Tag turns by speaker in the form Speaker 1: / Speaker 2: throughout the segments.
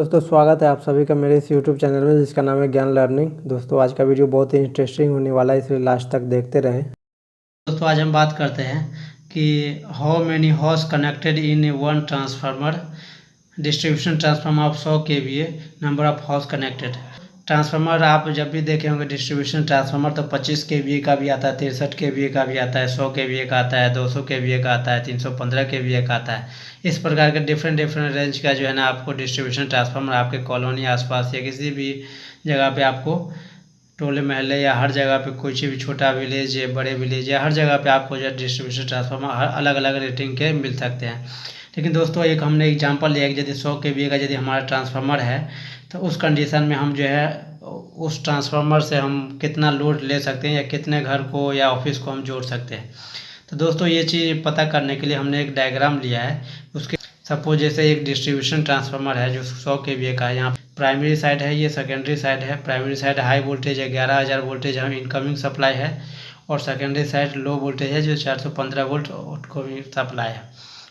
Speaker 1: दोस्तों स्वागत है आप सभी का मेरे इस YouTube चैनल में जिसका नाम है ज्ञान लर्निंग। दोस्तों आज का वीडियो बहुत ही इंटरेस्टिंग होने वाला है, इसलिए लास्ट तक देखते रहें। दोस्तों आज हम बात करते हैं कि how many horse connected in one transformer, distribution transformer of 100 kVA, number of horse connected. Transformer आप जब भी देखे होंगे डिस्ट्रीब्यूशन ट्रांसफार्मर तो 25 kVA का भी आता है, 63 kVA का भी आता है, 100 kVA का आता है, 200 kVA का आता है, 315 kVA का आता है। इस प्रकार के डिफरेंट रेंज का जो है ना आपको डिस्ट्रीब्यूशन ट्रांसफार्मर आपके कॉलोनी आसपास या किसी भी जगह पे आपको टोले महल्ले या हर जगह पे कोई भी छोटा विलेज या बड़े विलेज या हर जगह पे आपको जो डिस्ट्रीब्यूशन ट्रांसफार्मर हर अलग अलग रेटिंग के मिल सकते हैं। लेकिन दोस्तों एक हमने एग्जांपल लिया कि यदि 100 kVA का यदि हमारा ट्रांसफार्मर है तो उस कंडीशन में हम जो है उस ट्रांसफार्मर से हम कितना लोड ले सकते हैं या कितने घर को या ऑफिस को हम जोड़ सकते हैं। तो दोस्तों ये चीज़ पता करने के लिए हमने एक डायग्राम लिया है। उसके सपोज जैसे एक डिस्ट्रीब्यूशन ट्रांसफार्मर है जो 100 kVA का है। यहाँ प्राइमरी साइड है, ये सेकेंडरी साइड है। प्राइमरी साइड हाई वोल्टेज है, 11,000 वोल्टेज हम इनकमिंग सप्लाई है, और सेकेंडरी साइड लो वोल्टेज है जो 415 वोल्ट आउटगोइंग सप्लाई है,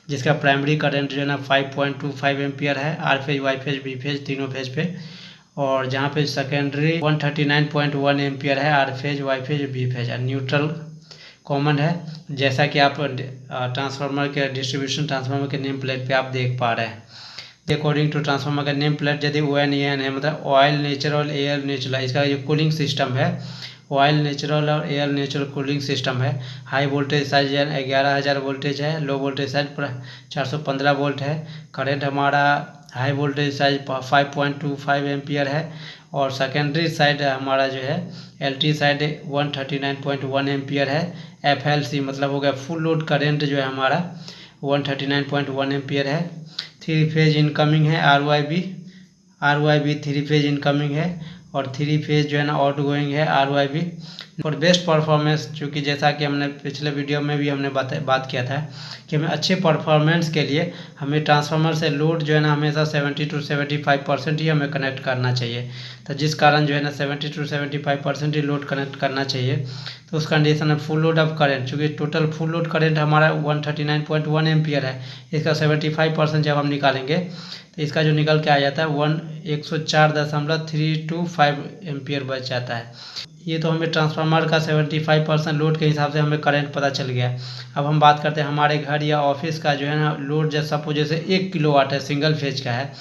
Speaker 1: जिसका प्राइमरी करंट जो है ना 5.25 एम्पियर है, R phase Y phase B phase तीनों फेज पे। और जहाँ पे सेकेंडरी 139.1 एम्पियर है, R phase Y phase B phase, neutral common है, जैसा कि आप ट्रांसफार्मर के डिस्ट्रीब्यूशन ट्रांसफार्मर के नेम प्लेट पे आप देख पा रहे हैं। अकॉर्डिंग टू ट्रांसफार्मर का नेम प्लेट यदि ON EN है मतलब ऑयल नेचुरल एयर नेचुरल, इसका जो कूलिंग सिस्टम है ऑयल नेचुरल और एयर नेचुरल कूलिंग सिस्टम है। हाई वोल्टेज साइड 11,000 वोल्टेज है, लो वोल्टेज साइड 415 वोल्ट है। करंट हमारा हाई वोल्टेज साइड 5.25 एम्पियर है, और सेकेंडरी साइड हमारा जो है LT साइड 139.1 एम्पियर है। FLC मतलब हो गया फुल लोड करंट जो है हमारा 139.1 एम्पियर है। 3 फेज इनकमिंग है, RYB 3 फेज इनकमिंग है, और 3 फेज जो है ना आउट गोइंग है RYB। और बेस्ट परफॉर्मेंस, चूँकि जैसा कि हमने पिछले वीडियो में भी हमने बात किया था कि हमें अच्छे परफॉर्मेंस के लिए हमें ट्रांसफार्मर से लोड जो है ना हमेशा 70 to 75% ही हमें कनेक्ट करना चाहिए। तो जिस कारण जो है ना 70 to 75% ही लोड कनेक्ट करना चाहिए। तो उस कंडीशन में फुल लोड ऑफ करंट, चूँकि टोटल फुल लोड करंट हमारा 139.1 एम्पियर है, इसका 75% जब हम निकालेंगे तो इसका जो निकल के आ जाता है 104.325 एम्पियर बच जाता है। ये तो हमें ट्रांसफार्मर का 75% लोड के हिसाब से हमें करंट पता चल गया। अब हम बात करते हैं हमारे घर या ऑफिस का जो है ना लोड, जैसे सपोज जैसे 1 किलोवाट है, सिंगल फेज का है,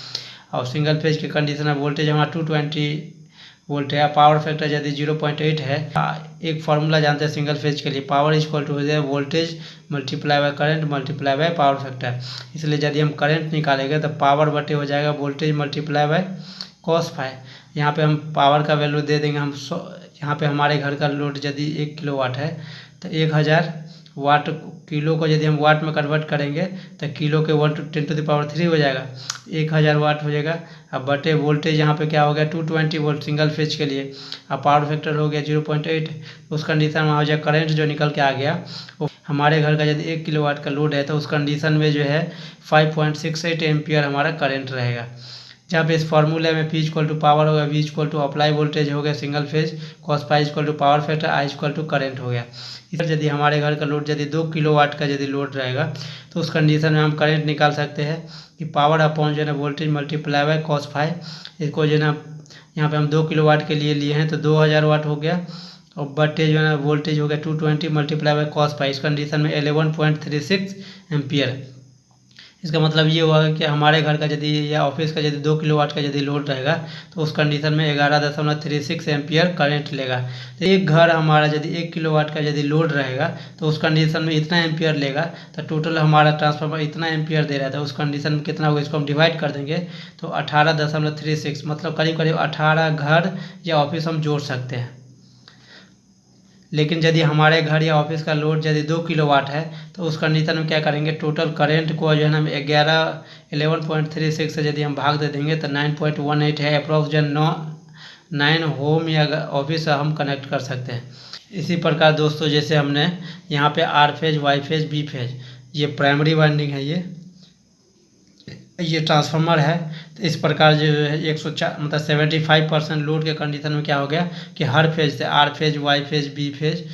Speaker 1: और सिंगल फेज के कंडीशन में वोल्टेज हमारा 220 वोल्ट है, पावर फैक्टर यदि 0.8 है। एक फार्मूला जानते हैं सिंगल फेज के लिए, पावर इक्वल टू हो जाए voltage multiply by current multiply by power factor. इसलिए यदि हम करंट निकालेंगे तो पावर बटे हो जाएगा voltage multiply by cos phi. यहाँ पे हम पावर का वैल्यू दे देंगे हम यहाँ पे हमारे घर का लोड यदि 1 किलोवाट है तो 1000 वाट, किलो को यदि हम वाट में कन्वर्ट करेंगे तो किलो के 10⁻³ हो जाएगा, 1000 वाट हो जाएगा। अब बटे वोल्टेज यहाँ पे क्या हो गया 220 वोल्ट सिंगल फेज के लिए, अब पावर फैक्टर हो गया 0.8। उस कंडीशन में हो जाए करंट जो निकल के आ गया वो हमारे घर का यदि 1 किलोवाट का लोड है तो उस कंडीशन में जो है 5.68 एम्पियर हमारा करंट रहेगा। जहाँ पे इस फार्मूले में P इक्वल टू पावर होगा, V equal to apply voltage हो गया single phase, cos phi equal to power factor, I equal to current हो गया। इधर यदि हमारे घर का लोड यदि 2 किलोवाट का यदि लोड रहेगा तो उस कंडीशन में हम करंट निकाल सकते हैं कि पावर अपॉन जो है ना voltage multiply by cos phi. इसको जो है ना यहाँ पे हम 2 किलोवाट के लिए लिए हैं तो 2000 वाट हो गया, और बटे जो है ना वोल्टेज हो गया 220 मल्टीप्लाई बाय cos फाई। इस कंडीशन में 11.36 एम्पियर। इसका मतलब ये हुआ कि हमारे घर का यदि या ऑफिस का यदि 2 किलोवाट का यदि लोड रहेगा तो उस कंडीशन में 11.36 एम्पियर करंट लेगा। तो एक घर हमारा यदि 1 किलोवाट का यदि लोड रहेगा तो उस कंडीशन में इतना एम्पियर लेगा, तो टोटल हमारा ट्रांसफार्मर इतना एम्पियर दे रहा था, उस कंडीशन में कितना होगा इसको हम डिवाइड कर देंगे तो 18.36, मतलब करीब करीब 18 घर या ऑफिस हम जोड़ सकते हैं। लेकिन यदि हमारे घर या ऑफिस का लोड यदि 2 किलोवाट है तो उस कंडीशन में क्या करेंगे, टोटल करंट को जो है ना 11.36 से यदि हम भाग दे देंगे तो 9.18 है, अप्रॉक्स जो 9 होम या ऑफिस हम कनेक्ट कर सकते हैं। इसी प्रकार दोस्तों जैसे हमने यहाँ पे R phase Y phase B phase, ये प्राइमरी वाइंडिंग है, ये ट्रांसफार्मर है। तो इस प्रकार जो है 104 मतलब 75% लोड के कंडीशन में क्या हो गया कि हर फेज से R phase Y phase B phase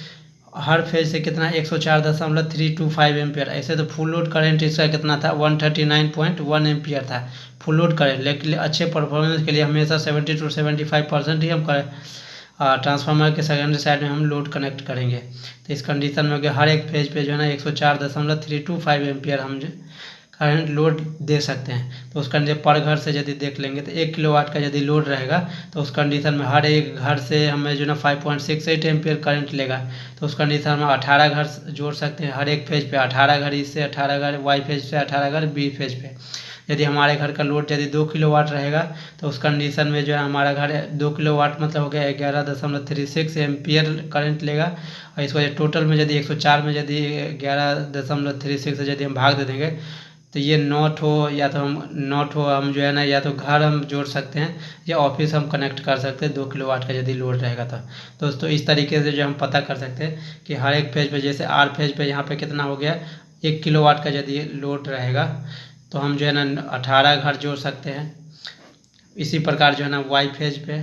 Speaker 1: हर फेज से कितना 104.325 एम्पियर। ऐसे तो फुल लोड करंट इसका कितना था 139.1 एम्पियर था फुल लोड करंट, लेकिन अच्छे परफॉर्मेंस के लिए हमेशा 70 to 75% ही हम ट्रांसफार्मर के सेकेंडरी साइड में हम लोड कनेक्ट करेंगे। तो इस कंडीशन में हर एक फेज पे जो है ना 104.325 एम्पियर हम करंट लोड दे सकते हैं। तो उस कंडीशन पर घर से यदि देख लेंगे तो 1 किलोवाट का यदि लोड रहेगा तो उस कंडीशन में हर एक घर से हमें जो ना 5.68 एम्पियर करंट लेगा। तो उस कंडीशन में 18 घर जोड़ सकते हैं, हर एक फेज पे 18 घर, इससे 18 घर वाई फेज से 18 घर बी फेज पे। यदि हमारे घर का लोड यदि 2 किलोवाट रहेगा तो उस कंडीशन में जो है हमारा घर 2 किलोवाट मतलब हो गया 11.36 एम्पियर करंट लेगा। और इसको टोटल में यदि 104 में यदि 11.36 से यदि हम भाग दे देंगे तो ये नॉट हो या तो हम जो है ना या तो घर हम जोड़ सकते हैं या ऑफिस हम कनेक्ट कर सकते हैं 2 किलोवाट का यदि लोड रहेगा तो। दोस्तों इस तरीके से जो हम पता कर सकते हैं कि हर एक फेज पे, जैसे आर फेज पे यहाँ पे कितना हो गया 1 किलोवाट का यदि लोड रहेगा तो हम जो है ना 18 घर जोड़ सकते हैं। इसी प्रकार जो है ना वाई फेज पे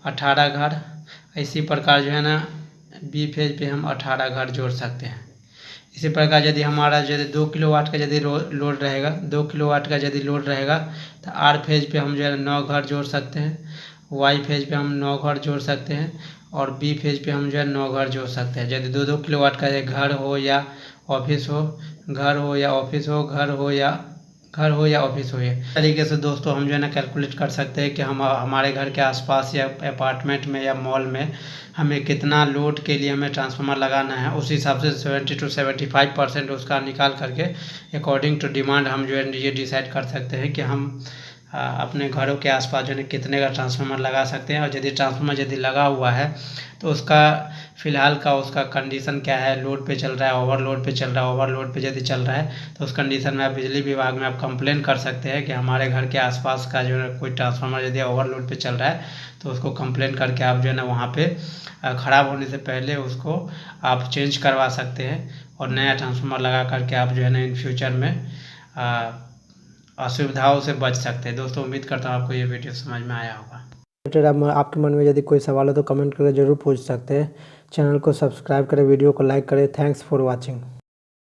Speaker 1: 18 घर, इसी प्रकार जो है ना बी फेज पे हम 18 घर जोड़ सकते हैं। इसी प्रकार यदि हमारा यदि 2 किलोवाट का यदि लोड रहेगा 2 किलोवाट का यदि लोड रहेगा तो आर फेज पे हम जो है 9 घर जोड़ सकते हैं, वाई फेज पे हम 9 घर जोड़ सकते हैं और बी फेज पे हम जो है 9 घर जोड़ सकते हैं। यदि 2-2 किलोवाट का घर हो या ऑफिस हो, घर हो या ऑफिस हो, घर हो या ऑफिस हो। इस तरीके से दोस्तों हम जो है ना कैलकुलेट कर सकते हैं कि हम हमारे घर के आसपास या अपार्टमेंट में या मॉल में हमें कितना लोड के लिए हमें ट्रांसफार्मर लगाना है। उस हिसाब से 70 to 75% उसका निकाल करके अकॉर्डिंग टू डिमांड हम जो है ये डिसाइड कर सकते हैं कि हम अपने घरों के आसपास जो है कितने का ट्रांसफार्मर लगा सकते हैं। और यदि ट्रांसफार्मर यदि लगा हुआ है तो उसका फ़िलहाल का उसका कंडीशन क्या है, लोड पे चल रहा है, ओवरलोड पे चल रहा है। ओवरलोड पे यदि चल रहा है तो उस कंडीशन में आप बिजली विभाग में आप कंप्लेन कर सकते हैं कि हमारे घर के आसपास का जो है कोई ट्रांसफार्मर यदि ओवरलोड पे चल रहा है तो उसको कंप्लेन करके आप जो है ना वहाँ पे ख़राब होने से पहले उसको आप चेंज करवा सकते हैं और नया ट्रांसफार्मर लगा करके आप जो है ना इन फ्यूचर में असुविधाओं से बच सकते हैं। दोस्तों उम्मीद करता हूँ आपको ये वीडियो समझ में आया होगा। आपके मन में यदि कोई सवाल हो तो कमेंट करके ज़रूर पूछ सकते हैं। चैनल को सब्सक्राइब करें, वीडियो को लाइक करें। Thanks for watching.